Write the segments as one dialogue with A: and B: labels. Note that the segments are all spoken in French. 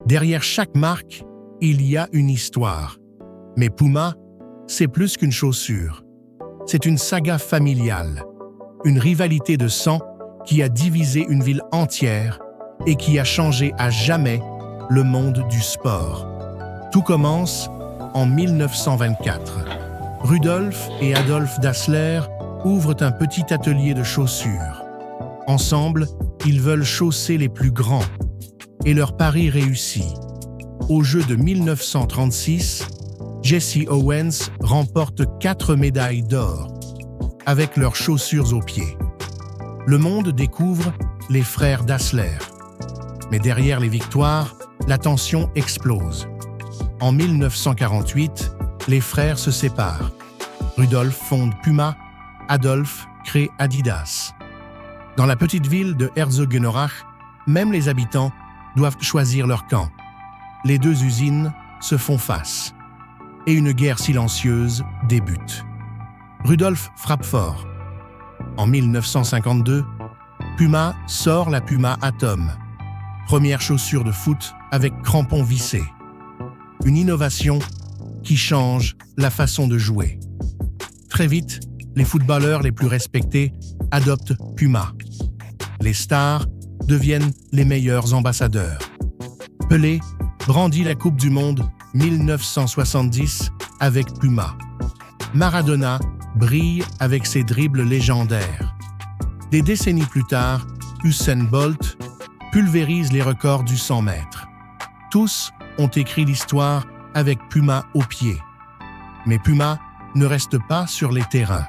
A: Derrière chaque marque, il y a une histoire. Mais Puma, c'est plus qu'une chaussure. C'est une saga familiale, une rivalité de sang qui a divisé une ville entière et qui a changé à jamais le monde du sport. Tout commence en 1924. Rudolf et Adolf Dassler ouvrent un petit atelier de chaussures. Ensemble, ils veulent chausser les plus grands. Et leur pari réussit. Aux Jeux de 1936, Jesse Owens remporte 4 médailles d'or avec leurs chaussures aux pieds. Le monde découvre les frères Dassler. Mais derrière les victoires, la tension explose. En 1948, les frères se séparent. Rudolf fonde Puma, Adolf crée Adidas. Dans la petite ville de Herzogenaurach, même les habitants doivent choisir leur camp. Les deux usines se font face. Et une guerre silencieuse débute. Rudolf frappe fort. En 1952, Puma sort la Puma Atom. Première chaussure de foot avec crampons vissés. Une innovation qui change la façon de jouer. Très vite, les footballeurs les plus respectés adoptent Puma. Les stars deviennent les meilleurs ambassadeurs. Pelé brandit la Coupe du Monde 1970 avec Puma. Maradona brille avec ses dribbles légendaires. Des décennies plus tard, Usain Bolt pulvérise les records du 100 mètres. Tous ont écrit l'histoire avec Puma au pied. Mais Puma ne reste pas sur les terrains.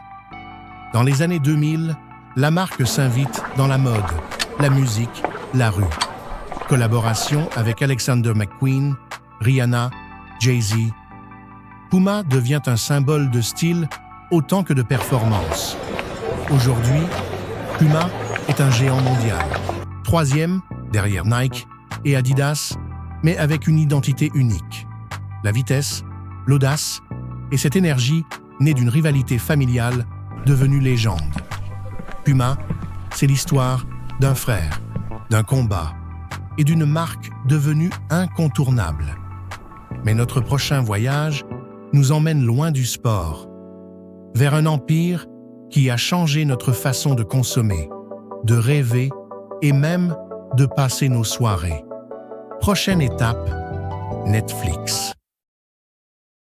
A: Dans les années 2000, la marque s'invite dans la mode, la musique, la rue. Collaboration avec Alexander McQueen, Rihanna, Jay-Z. Puma devient un symbole de style autant que de performance. Aujourd'hui, Puma est un géant mondial. Troisième, derrière Nike et Adidas, mais avec une identité unique. La vitesse, l'audace et cette énergie née d'une rivalité familiale devenue légende. Puma, c'est l'histoire d'un frère, d'un combat et d'une marque devenue incontournable. Mais notre prochain voyage nous emmène loin du sport, vers un empire qui a changé notre façon de consommer, de rêver et même de passer nos soirées. Prochaine étape, Netflix.